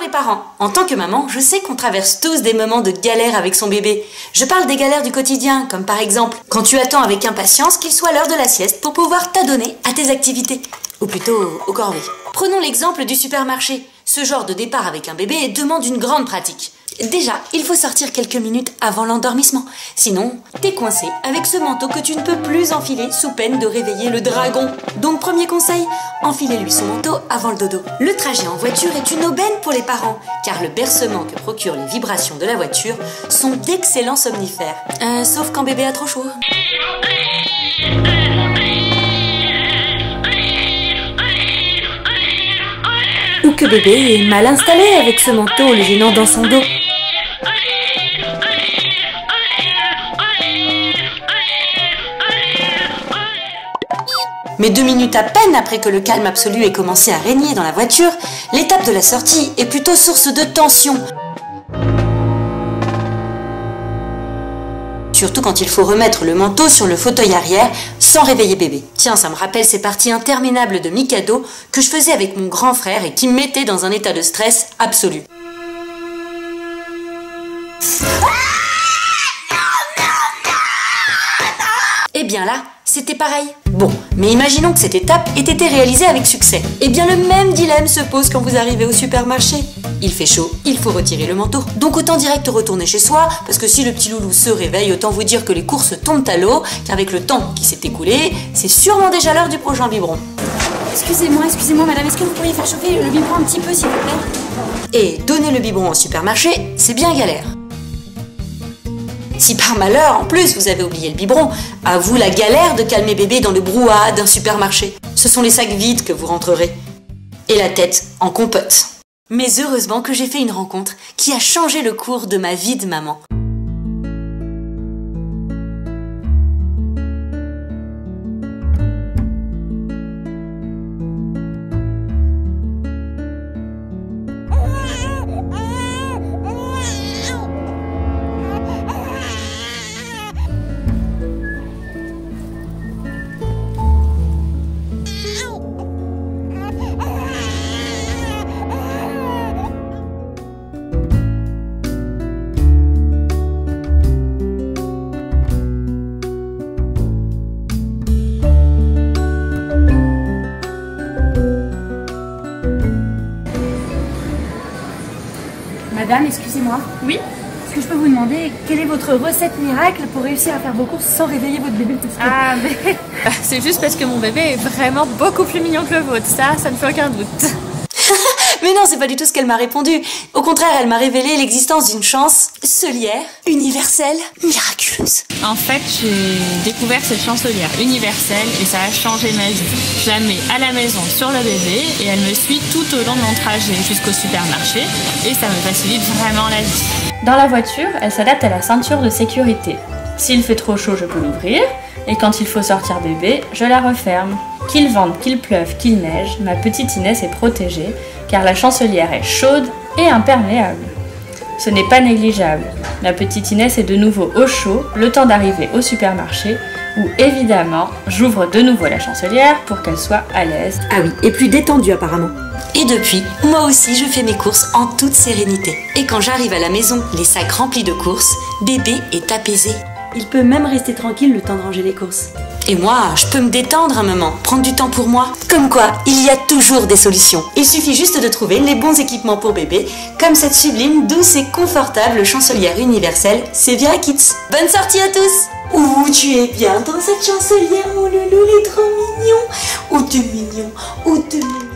les parents. En tant que maman, je sais qu'on traverse tous des moments de galère avec son bébé. Je parle des galères du quotidien, comme par exemple quand tu attends avec impatience qu'il soit l'heure de la sieste pour pouvoir t'adonner à tes activités. Ou plutôt aux corvées. Prenons l'exemple du supermarché. Ce genre de départ avec un bébé demande une grande pratique. Déjà, il faut sortir quelques minutes avant l'endormissement. Sinon, t'es coincé avec ce manteau que tu ne peux plus enfiler sous peine de réveiller le dragon. Donc premier conseil, enfilez-lui son manteau avant le dodo. Le trajet en voiture est une aubaine pour les parents, car le bercement que procurent les vibrations de la voiture sont d'excellents somnifères. Sauf quand bébé a trop chaud. Ou que bébé est mal installé avec ce manteau le gênant dans son dos. Mais 2 minutes à peine après que le calme absolu ait commencé à régner dans la voiture, l'étape de la sortie est plutôt source de tension. Surtout quand il faut remettre le manteau sur le fauteuil arrière sans réveiller bébé. Tiens, ça me rappelle ces parties interminables de Mikado que je faisais avec mon grand frère et qui me mettaient dans un état de stress absolu. Et bien là, c'était pareil. Bon, mais imaginons que cette étape ait été réalisée avec succès. Eh bien le même dilemme se pose quand vous arrivez au supermarché. Il fait chaud, il faut retirer le manteau. Donc autant direct retourner chez soi, parce que si le petit loulou se réveille, autant vous dire que les courses tombent à l'eau, qu'avec le temps qui s'est écoulé, c'est sûrement déjà l'heure du prochain biberon. Excusez-moi madame, est-ce que vous pourriez faire chauffer le biberon un petit peu s'il vous plaît? Et donner le biberon au supermarché, c'est bien galère. Si par malheur, en plus, vous avez oublié le biberon, à vous la galère de calmer bébé dans le brouhaha d'un supermarché. Ce sont les sacs vides que vous rentrerez. Et la tête en compote. Mais heureusement que j'ai fait une rencontre qui a changé le cours de ma vie de maman. Madame, excusez-moi. Oui? Est-ce que je peux vous demander quelle est votre recette miracle pour réussir à faire vos courses sans réveiller votre bébé? Ah, mais c'est juste parce que mon bébé est vraiment beaucoup plus mignon que le vôtre. Ça ne fait aucun doute. Mais non, c'est pas du tout ce qu'elle m'a répondu. Au contraire, elle m'a révélé l'existence d'une chance solière, universelle, miraculeuse. En fait, j'ai découvert cette chancelière universelle et ça a changé ma vie. Je la mets à la maison sur le bébé et elle me suit tout au long de mon trajet jusqu'au supermarché et ça me facilite vraiment la vie. Dans la voiture, elle s'adapte à la ceinture de sécurité. S'il fait trop chaud, je peux l'ouvrir et quand il faut sortir bébé, je la referme. Qu'il vente, qu'il pleuve, qu'il neige, ma petite Inès est protégée car la chancelière est chaude et imperméable. Ce n'est pas négligeable. La petite Inès est de nouveau au chaud, le temps d'arriver au supermarché où évidemment j'ouvre de nouveau la chancelière pour qu'elle soit à l'aise. Ah oui, et plus détendue apparemment. Et depuis, moi aussi je fais mes courses en toute sérénité. Et quand j'arrive à la maison, les sacs remplis de courses, bébé est apaisé. Il peut même rester tranquille le temps de ranger les courses. Et moi, je peux me détendre un moment, prendre du temps pour moi. Comme quoi, il y a toujours des solutions. Il suffit juste de trouver les bons équipements pour bébé, comme cette sublime, douce et confortable chancelière universelle Sevira Kids. Bonne sortie à tous! Ouh, tu es bien dans cette chancelière, mon loulou, il est trop mignon! Ouh, t'es mignon, ouh, t'es mignon.